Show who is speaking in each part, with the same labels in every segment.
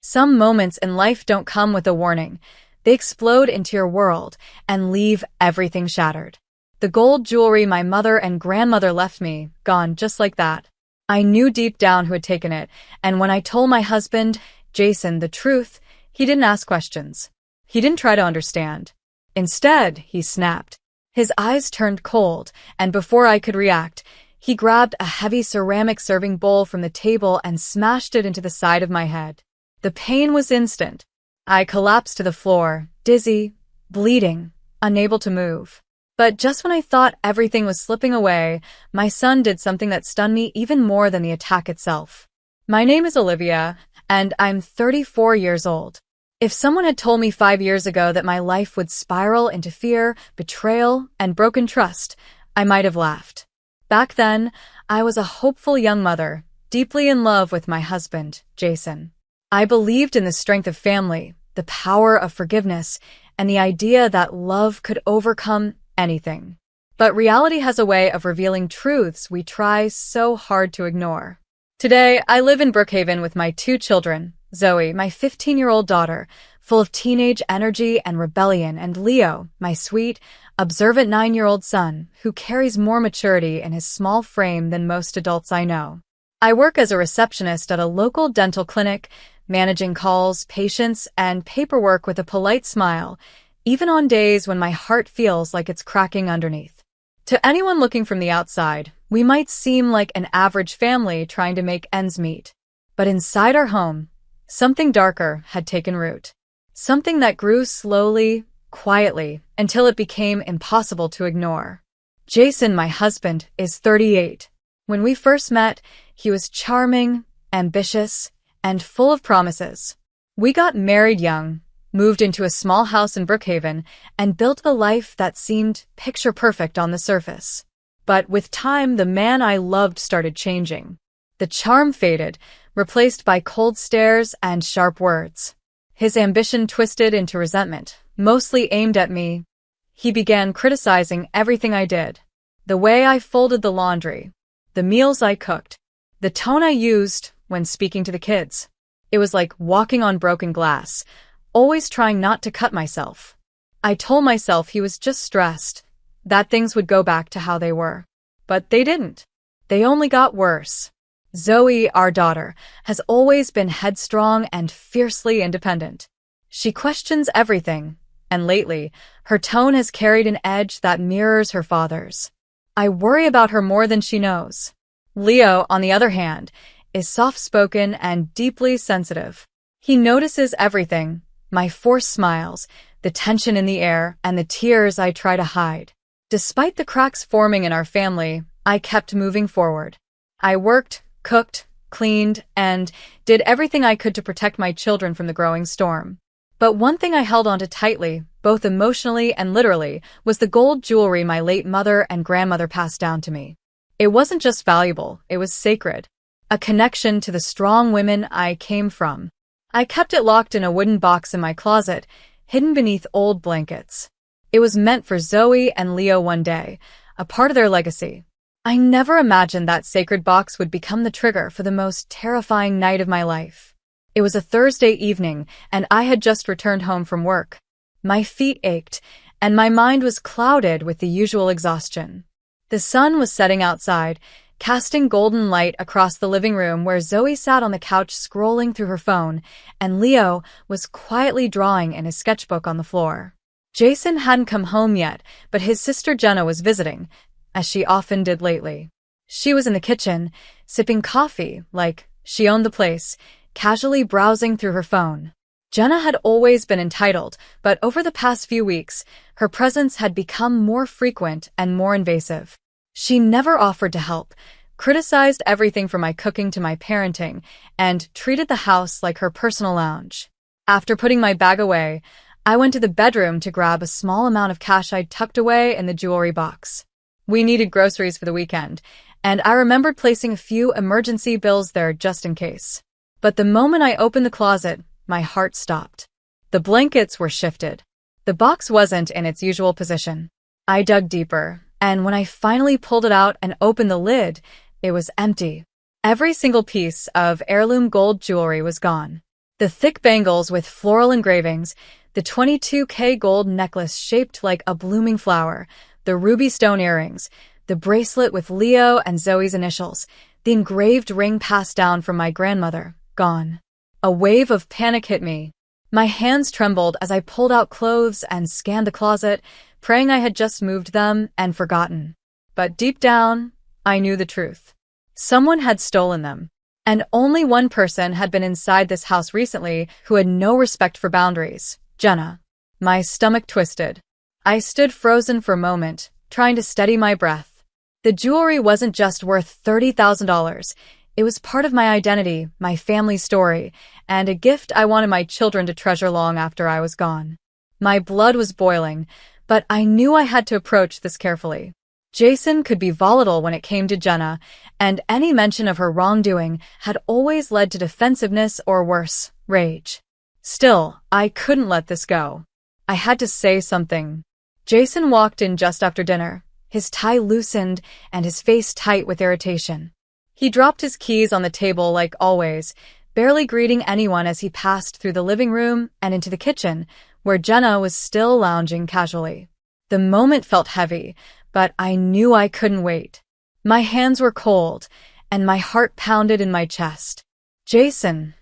Speaker 1: Some moments in life don't come with a warning. They explode into your world and leave everything shattered. The gold jewelry my mother and grandmother left me, gone just like that. I knew deep down who had taken it, and when I told my husband, Jason, the truth, he didn't ask questions. He didn't try to understand. Instead, he snapped. His eyes turned cold, and before I could react, he grabbed a heavy ceramic serving bowl from the table and smashed it into the side of my head. The pain was instant. I collapsed to the floor, dizzy, bleeding, unable to move. But just when I thought everything was slipping away, my son did something that stunned me even more than the attack itself. My name is Olivia, and I'm 34 years old. If someone had told me 5 years ago that my life would spiral into fear, betrayal, and broken trust, I might have laughed. Back then, I was a hopeful young mother, deeply in love with my husband, Jason. I believed in the strength of family, the power of forgiveness, and the idea that love could overcome anything. But reality has a way of revealing truths we try so hard to ignore. Today, I live in Brookhaven with my 2 children, Zoe, my 15-year-old daughter, full of teenage energy and rebellion, and Leo, my sweet, observant 9-year-old son, who carries more maturity in his small frame than most adults I know. I work as a receptionist at a local dental clinic, managing calls, patients, and paperwork with a polite smile, even on days when my heart feels like it's cracking underneath. To anyone looking from the outside, we might seem like an average family trying to make ends meet. But inside our home, something darker had taken root. Something that grew slowly, quietly, until it became impossible to ignore. Jason, my husband, is 38. When we first met, he was charming, ambitious, and full of promises. We got married young, moved into a small house in Brookhaven, and built a life that seemed picture-perfect on the surface. But with time, the man I loved started changing. The charm faded, replaced by cold stares and sharp words. His ambition twisted into resentment, mostly aimed at me. He began criticizing everything I did. The way I folded the laundry, the meals I cooked, the tone I used when speaking to the kids. It was like walking on broken glass, always trying not to cut myself. I told myself he was just stressed, that things would go back to how they were. But they didn't. They only got worse. Zoe, our daughter, has always been headstrong and fiercely independent. She questions everything, and lately, her tone has carried an edge that mirrors her father's. I worry about her more than she knows. Leo, on the other hand, is soft-spoken and deeply sensitive. He notices everything, my forced smiles, the tension in the air, and the tears I try to hide. Despite the cracks forming in our family, I kept moving forward. I worked, cooked, cleaned, and did everything I could to protect my children from the growing storm. But one thing I held onto tightly, both emotionally and literally, was the gold jewelry my late mother and grandmother passed down to me. It wasn't just valuable, it was sacred. A connection to the strong women I came from. I kept it locked in a wooden box in my closet, hidden beneath old blankets. It was meant for Zoe and Leo one day, a part of their legacy. I never imagined that sacred box would become the trigger for the most terrifying night of my life. It was a Thursday evening, and I had just returned home from work. My feet ached, and my mind was clouded with the usual exhaustion. The sun was setting outside, casting golden light across the living room where Zoe sat on the couch scrolling through her phone, and Leo was quietly drawing in his sketchbook on the floor. Jason hadn't come home yet, but his sister Jenna was visiting, as she often did lately. She was in the kitchen, sipping coffee like she owned the place, casually browsing through her phone. Jenna had always been entitled, but over the past few weeks, her presence had become more frequent and more invasive. She never offered to help, criticized everything from my cooking to my parenting, and treated the house like her personal lounge. After putting my bag away, I went to the bedroom to grab a small amount of cash I'd tucked away in the jewelry box. We needed groceries for the weekend, and I remembered placing a few emergency bills there just in case. But the moment I opened the closet, my heart stopped. The blankets were shifted. The box wasn't in its usual position. I dug deeper, and when I finally pulled it out and opened the lid, it was empty. Every single piece of heirloom gold jewelry was gone. The thick bangles with floral engravings, the 22K gold necklace shaped like a blooming flower, the ruby stone earrings, the bracelet with Leo and Zoe's initials, the engraved ring passed down from my grandmother, gone. A wave of panic hit me. My hands trembled as I pulled out clothes and scanned the closet, praying I had just moved them and forgotten. But deep down, I knew the truth. Someone had stolen them. And only one person had been inside this house recently who had no respect for boundaries. Jenna. My stomach twisted. I stood frozen for a moment, trying to steady my breath. The jewelry wasn't just worth $30,000. It was part of my identity, my family story, and a gift I wanted my children to treasure long after I was gone. My blood was boiling, but I knew I had to approach this carefully. Jason could be volatile when it came to Jenna, and any mention of her wrongdoing had always led to defensiveness or worse, rage. Still, I couldn't let this go. I had to say something. Jason walked in just after dinner, his tie loosened and his face tight with irritation. He dropped his keys on the table like always, barely greeting anyone as he passed through the living room and into the kitchen, where Jenna was still lounging casually. The moment felt heavy, but I knew I couldn't wait. My hands were cold, and my heart pounded in my chest. "Jason,"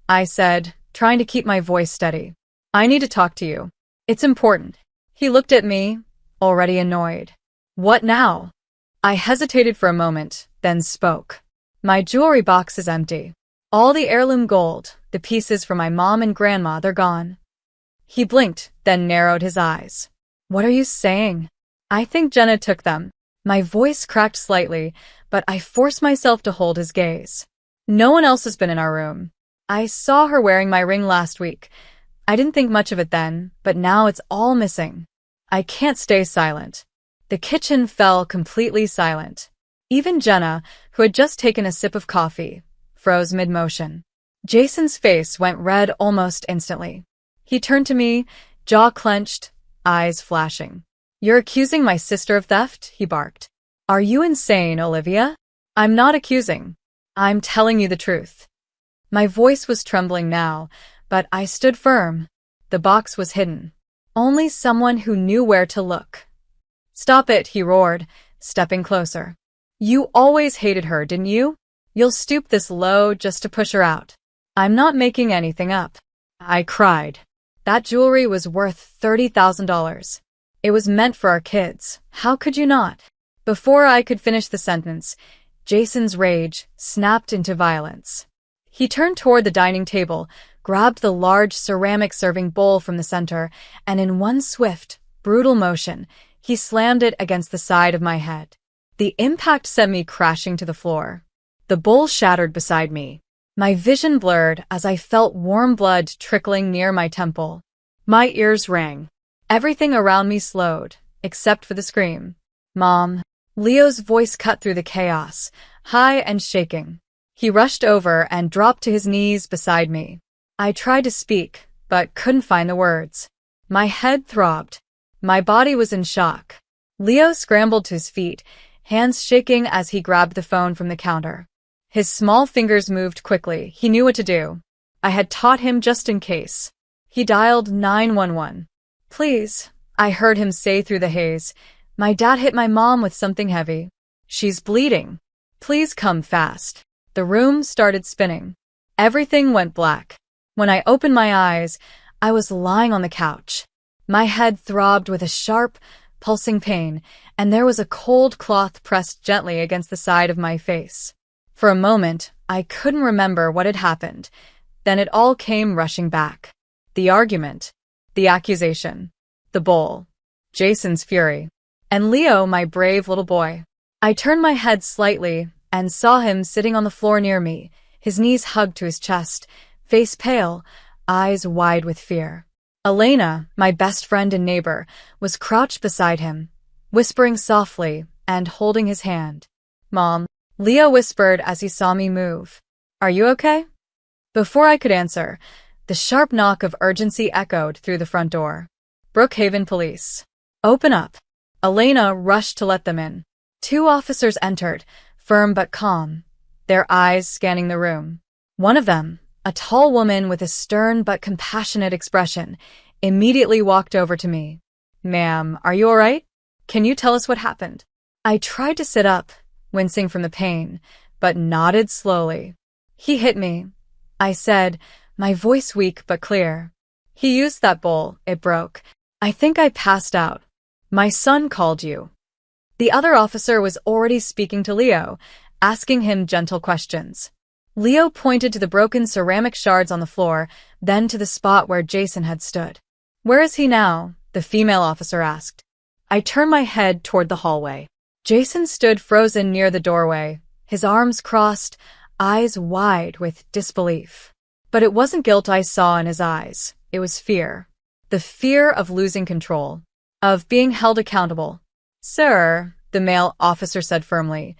Speaker 1: I said, trying to keep my voice steady. "I need to talk to you. It's important." He looked at me, already annoyed. "What now?" I hesitated for a moment, then spoke. "My jewelry box is empty. All the heirloom gold, the pieces for my mom and grandma, they're gone." He blinked, then narrowed his eyes. "What are you saying?" "I think Jenna took them." My voice cracked slightly, but I forced myself to hold his gaze. "No one else has been in our room. I saw her wearing my ring last week. I didn't think much of it then, but now it's all missing." I can't stay silent. The kitchen fell completely silent. Even Jenna, who had just taken a sip of coffee, froze mid-motion. Jason's face went red almost instantly. He turned to me, jaw clenched, eyes flashing. "You're accusing my sister of theft?" he barked. "Are you insane, Olivia?" "I'm not accusing. I'm telling you the truth." My voice was trembling now, but I stood firm. The box was hidden. Only someone who knew where to look. "Stop it," he roared, stepping closer. "You always hated her, didn't you? You'll stoop this low just to push her out." "I'm not making anything up," I cried. "That jewelry was worth $30,000. It was meant for our kids. How could you not?" Before I could finish the sentence, Jason's rage snapped into violence. He turned toward the dining table, grabbed the large ceramic serving bowl from the center, and in one swift, brutal motion, he slammed it against the side of my head. The impact sent me crashing to the floor. The bowl shattered beside me. My vision blurred as I felt warm blood trickling near my temple. My ears rang. Everything around me slowed, except for the scream. "Mom." Leo's voice cut through the chaos, high and shaking. He rushed over and dropped to his knees beside me. I tried to speak, but couldn't find the words. My head throbbed. My body was in shock. Leo scrambled to his feet, hands shaking as he grabbed the phone from the counter. His small fingers moved quickly. He knew what to do. I had taught him just in case. He dialed 911. "Please," I heard him say through the haze. "My dad hit my mom with something heavy. She's bleeding. Please come fast." The room started spinning. Everything went black. When I opened my eyes, I was lying on the couch. My head throbbed with a sharp, pulsing pain, and there was a cold cloth pressed gently against the side of my face. For a moment, I couldn't remember what had happened. Then it all came rushing back. The argument, the accusation, the bowl, Jason's fury, and Leo, my brave little boy. I turned my head slightly and saw him sitting on the floor near me, his knees hugged to his chest, face pale, eyes wide with fear. Elena, my best friend and neighbor, was crouched beside him, whispering softly and holding his hand. "Mom," Leo whispered as he saw me move. "Are you okay?" Before I could answer, the sharp knock of urgency echoed through the front door. "Brookhaven Police." "Open up." Elena rushed to let them in. Two officers entered, firm but calm, their eyes scanning the room. One of them, A tall woman with a stern but compassionate expression immediately walked over to me. "Ma'am, are you all right? Can you tell us what happened?" I tried to sit up, wincing from the pain, but nodded slowly. "He hit me," I said, my voice weak but clear. "He used that bowl. It broke. I think I passed out. My son called you." The other officer was already speaking to Leo, asking him gentle questions. Leo pointed to the broken ceramic shards on the floor, then to the spot where Jason had stood. "Where is he now?" the female officer asked. I turned my head toward the hallway. Jason stood frozen near the doorway, his arms crossed, eyes wide with disbelief. But it wasn't guilt I saw in his eyes, it was fear. The fear of losing control, of being held accountable. "Sir," the male officer said firmly,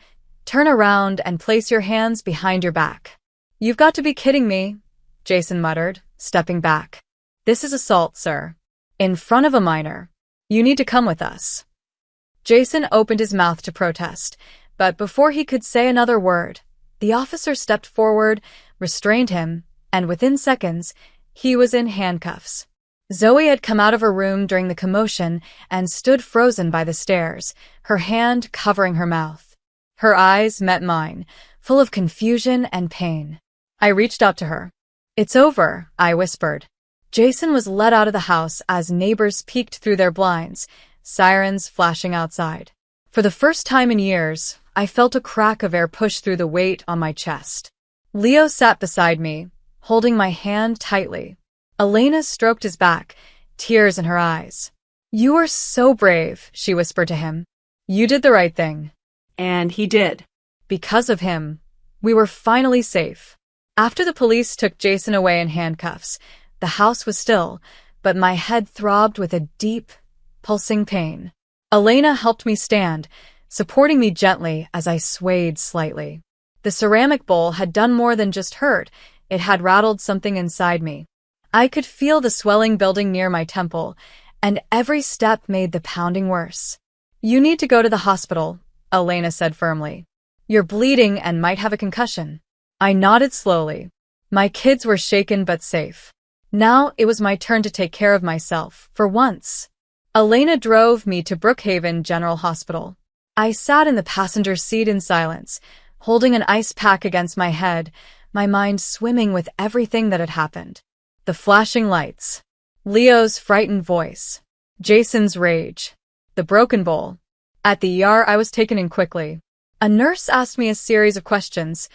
Speaker 1: "turn around and place your hands behind your back." "You've got to be kidding me," Jason muttered, stepping back. "This is assault, sir. In front of a minor. You need to come with us." Jason opened his mouth to protest, but before he could say another word, the officer stepped forward, restrained him, and within seconds, he was in handcuffs. Zoe had come out of her room during the commotion and stood frozen by the stairs, her hand covering her mouth. Her eyes met mine, full of confusion and pain. I reached out to her. "It's over," I whispered. Jason was led out of the house as neighbors peeked through their blinds, sirens flashing outside. For the first time in years, I felt a crack of air push through the weight on my chest. Leo sat beside me, holding my hand tightly. Elena stroked his back, tears in her eyes. "You are so brave," she whispered to him. "You did the right thing."
Speaker 2: And he did.
Speaker 1: Because of him, we were finally safe. After the police took Jason away in handcuffs, the house was still, but my head throbbed with a deep, pulsing pain. Elena helped me stand, supporting me gently as I swayed slightly. The ceramic bowl had done more than just hurt, it had rattled something inside me. I could feel the swelling building near my temple, and every step made the pounding worse. "You need to go to the hospital," Elena said firmly. "You're bleeding and might have a concussion." I nodded slowly. My kids were shaken but safe. Now it was my turn to take care of myself, for once. Elena drove me to Brookhaven General Hospital. I sat in the passenger seat in silence, holding an ice pack against my head, my mind swimming with everything that had happened. The flashing lights. Leo's frightened voice. Jason's rage. The broken bowl. At the ER, I was taken in quickly. A nurse asked me a series of questions.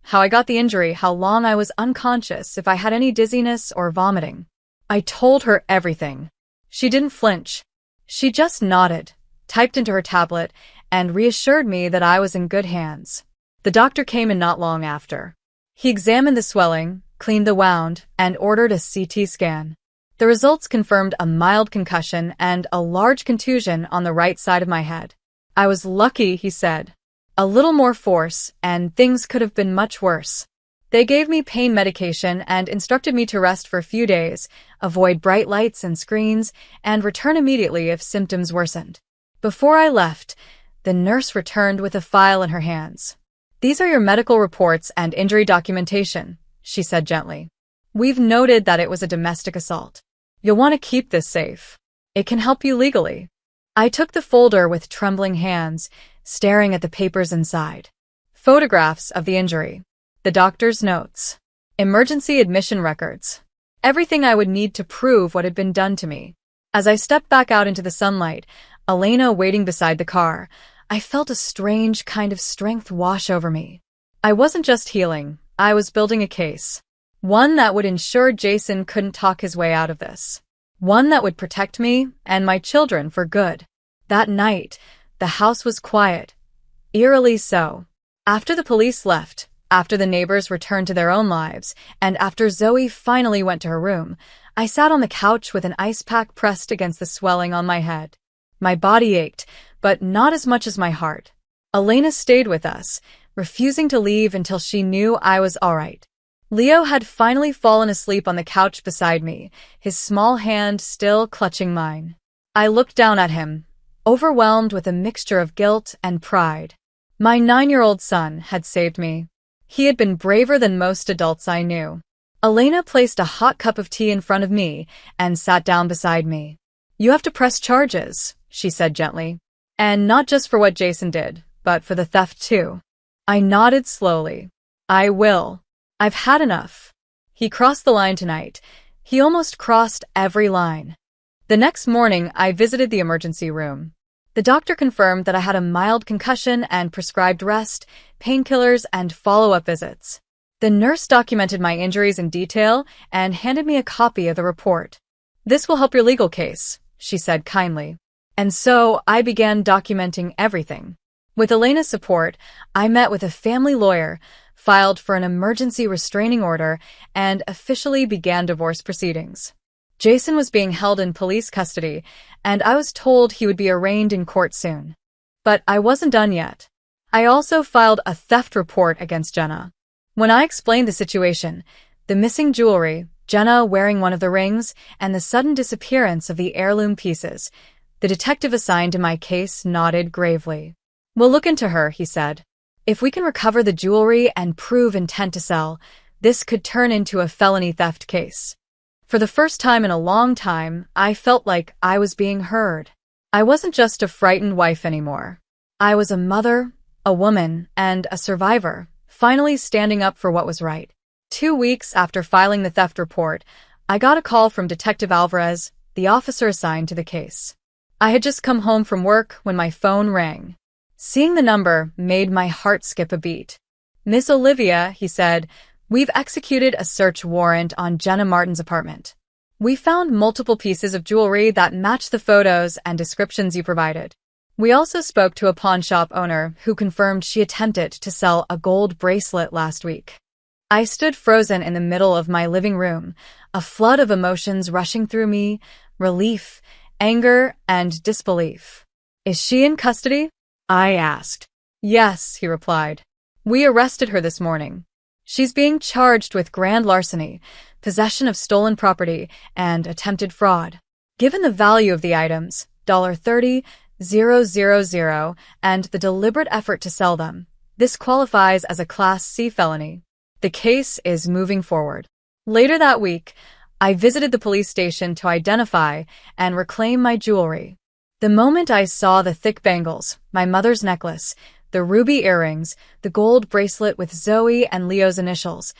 Speaker 1: How I got the injury, how long I was unconscious, if I had any dizziness or vomiting. I told her everything. She didn't flinch. She just nodded, typed into her tablet, and reassured me that I was in good hands. The doctor came in not long after. He examined the swelling, cleaned the wound, and ordered a CT scan. The results confirmed a mild concussion and a large contusion on the right side of my head. "I was lucky," he said. "A little more force, and things could have been much worse." They gave me pain medication and instructed me to rest for a few days, avoid bright lights and screens, and return immediately if symptoms worsened. Before I left, the nurse returned with a file in her hands. "These are your medical reports and injury documentation," she said gently. "We've noted that it was a domestic assault. You'll want to keep this safe. It can help you legally." I took the folder with trembling hands, staring at the papers inside. Photographs of the injury. The doctor's notes. Emergency admission records. Everything I would need to prove what had been done to me. As I stepped back out into the sunlight, Elena waiting beside the car, I felt a strange kind of strength wash over me. I wasn't just healing, I was building a case. One that would ensure Jason couldn't talk his way out of this. One that would protect me and my children for good. That night, the house was quiet. Eerily so. After the police left, after the neighbors returned to their own lives, and after Zoe finally went to her room, I sat on the couch with an ice pack pressed against the swelling on my head. My body ached, but not as much as my heart. Elena stayed with us, refusing to leave until she knew I was all right. Leo had finally fallen asleep on the couch beside me, his small hand still clutching mine. I looked down at him, overwhelmed with a mixture of guilt and pride. My 9-year-old son had saved me. He had been braver than most adults I knew. Elena placed a hot cup of tea in front of me and sat down beside me. "You have to press charges," she said gently. "And not just for what Jason did, but for the theft too." I nodded slowly. "I will. I've had enough." He crossed the line tonight. He almost crossed every line. The next morning, I visited the emergency room. The doctor confirmed that I had a mild concussion and prescribed rest, painkillers, and follow-up visits. The nurse documented my injuries in detail and handed me a copy of the report. "This will help your legal case," she said kindly. And so I began documenting everything. With Elena's support, I met with a family lawyer, filed for an emergency restraining order, and officially began divorce proceedings. Jason was being held in police custody, and I was told he would be arraigned in court soon. But I wasn't done yet. I also filed a theft report against Jenna. When I explained the situation, the missing jewelry, Jenna wearing one of the rings, and the sudden disappearance of the heirloom pieces, the detective assigned to my case nodded gravely. "We'll look into her," he said. "If we can recover the jewelry and prove intent to sell, this could turn into a felony theft case." For the first time in a long time, I felt like I was being heard. I wasn't just a frightened wife anymore. I was a mother, a woman, and a survivor, finally standing up for what was right. 2 weeks after filing the theft report, I got a call from Detective Alvarez, the officer assigned to the case. I had just come home from work when my phone rang. Seeing the number made my heart skip a beat. "Miss Olivia," he said, "we've executed a search warrant on Jenna Martin's apartment. We found multiple pieces of jewelry that match the photos and descriptions you provided. We also spoke to a pawn shop owner who confirmed she attempted to sell a gold bracelet last week." I stood frozen in the middle of my living room, a flood of emotions rushing through me, relief, anger, and disbelief. "Is she in custody?" I asked. "Yes," he replied. "We arrested her this morning. She's being charged with grand larceny, possession of stolen property, and attempted fraud. Given the value of the items, $30,000, and the deliberate effort to sell them, this qualifies as a Class C felony. The case is moving forward." Later that week, I visited the police station to identify and reclaim my jewelry. The moment I saw the thick bangles, my mother's necklace, the ruby earrings, the gold bracelet with Zoe and Leo's initials,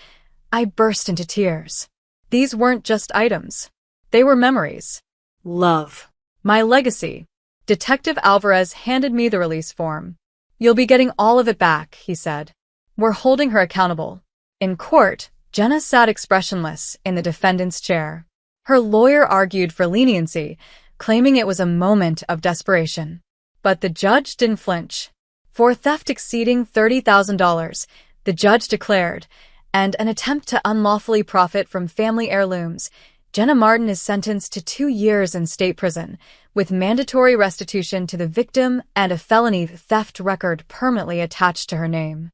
Speaker 1: I burst into tears. These weren't just items. They were memories. Love. My legacy. Detective Alvarez handed me the release form. "You'll be getting all of it back," he said. "We're holding her accountable." In court, Jenna sat expressionless in the defendant's chair. Her lawyer argued for leniency, claiming it was a moment of desperation. But the judge didn't flinch. For theft exceeding $30,000, the judge declared, and an attempt to unlawfully profit from family heirlooms, Jenna Martin is sentenced to 2 years in state prison, with mandatory restitution to the victim and a felony theft record permanently attached to her name.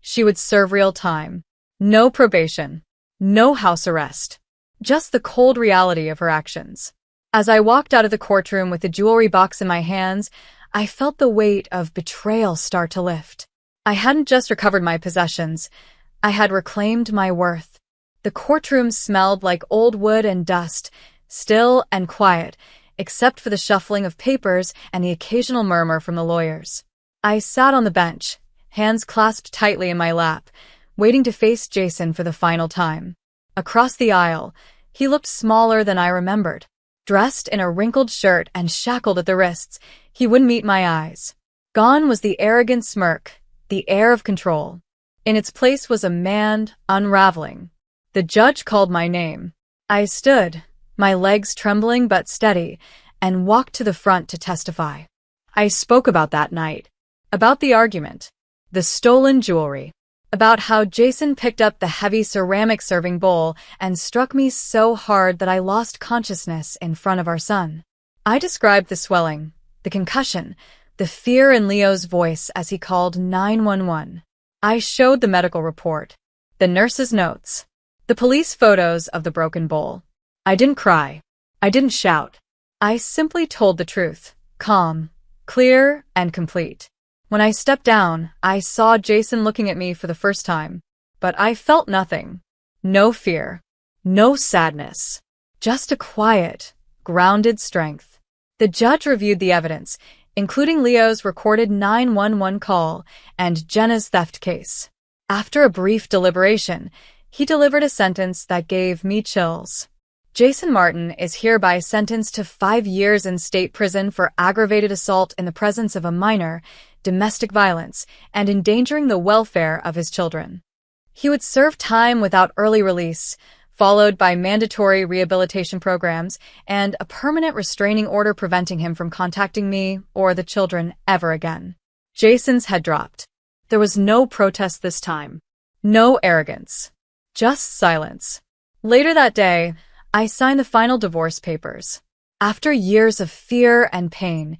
Speaker 1: She would serve real time. No probation. No house arrest. Just the cold reality of her actions. As I walked out of the courtroom with the jewelry box in my hands, I felt the weight of betrayal start to lift. I hadn't just recovered my possessions. I had reclaimed my worth. The courtroom smelled like old wood and dust, still and quiet, except for the shuffling of papers and the occasional murmur from the lawyers. I sat on the bench, hands clasped tightly in my lap, waiting to face Jason for the final time. Across the aisle, he looked smaller than I remembered. Dressed in a wrinkled shirt and shackled at the wrists, he wouldn't meet my eyes. Gone was the arrogant smirk, the air of control. In its place was a man, unraveling. The judge called my name. I stood, my legs trembling but steady, and walked to the front to testify. I spoke about that night, about the argument, the stolen jewelry, about how Jason picked up the heavy ceramic serving bowl and struck me so hard that I lost consciousness in front of our son. I described the swelling, the concussion, the fear in Leo's voice as he called 911. I showed the medical report, the nurse's notes, the police photos of the broken bowl. I didn't cry. I didn't shout. I simply told the truth, calm, clear, and complete. When I stepped down, I saw Jason looking at me for the first time, but I felt nothing. No fear, No sadness. Just a quiet, grounded strength. The judge reviewed the evidence, including Leo's recorded 911 call and Jenna's theft case. After a brief deliberation, he delivered a sentence that gave me chills. Jason Martin is hereby sentenced to 5 years in state prison for aggravated assault in the presence of a minor, domestic violence, and endangering the welfare of his children. He would serve time without early release, followed by mandatory rehabilitation programs and a permanent restraining order preventing him from contacting me or the children ever again. Jason's head dropped. There was no protest this time. No arrogance. Just silence. Later that day, I signed the final divorce papers. After years of fear and pain,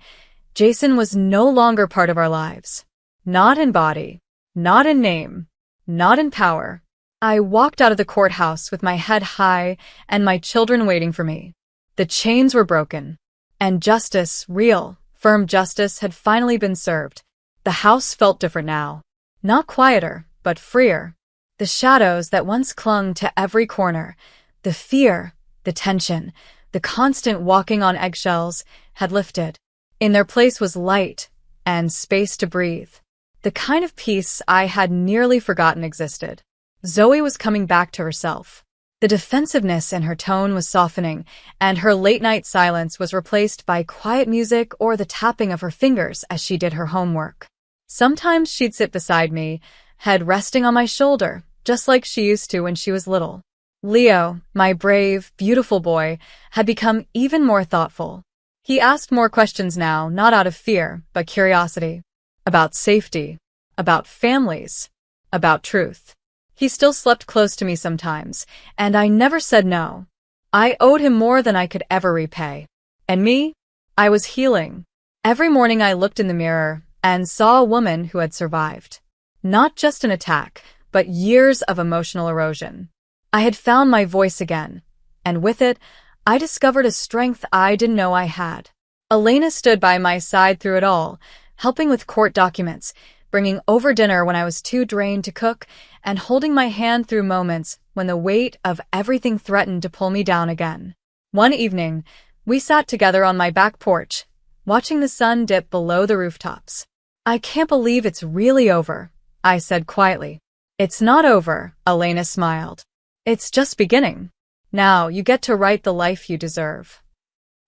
Speaker 1: Jason was no longer part of our lives. Not in body, not in name, not in power. I walked out of the courthouse with my head high and my children waiting for me. The chains were broken. And justice, real, firm justice, had finally been served. The house felt different now. Not quieter, but freer. The shadows that once clung to every corner, the fear, the tension, the constant walking on eggshells, had lifted. In their place was light and space to breathe. The kind of peace I had nearly forgotten existed. Zoe was coming back to herself. The defensiveness in her tone was softening, and her late-night silence was replaced by quiet music or the tapping of her fingers as she did her homework. Sometimes she'd sit beside me, head resting on my shoulder, just like she used to when she was little. Leo, my brave, beautiful boy, had become even more thoughtful. He asked more questions now, not out of fear, but curiosity. About safety, about families, about truth. He still slept close to me sometimes, and I never said no. I owed him more than I could ever repay. And me? I was healing. Every morning I looked in the mirror and saw a woman who had survived. Not just an attack, but years of emotional erosion. I had found my voice again, and with it, I discovered a strength I didn't know I had. Elena stood by my side through it all, helping with court documents, bringing over dinner when I was too drained to cook, and holding my hand through moments when the weight of everything threatened to pull me down again. One evening, we sat together on my back porch, watching the sun dip below the rooftops. "I can't believe it's really over," I said quietly. "It's not over," Elena smiled. "It's just beginning. Now you get to write the life you deserve."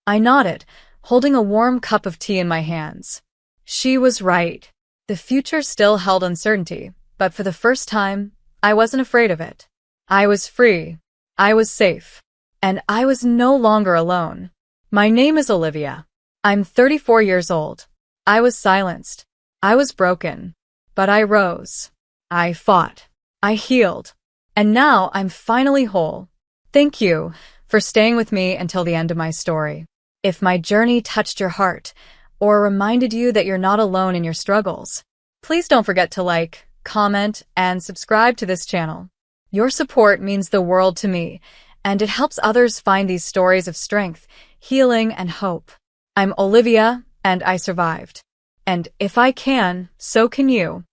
Speaker 1: I nodded, holding a warm cup of tea in my hands. She was right. The future still held uncertainty, but for the first time, I wasn't afraid of it. I was free. I was safe. And I was no longer alone. My name is Olivia. I'm 34 years old. I was silenced. I was broken. But I rose. I fought. I healed. And now I'm finally whole. Thank you for staying with me until the end of my story. If my journey touched your heart, or reminded you that you're not alone in your struggles, please don't forget to like, comment, and subscribe to this channel. Your support means the world to me, and it helps others find these stories of strength, healing, and hope. I'm Olivia, and I survived. And if I can, so can you.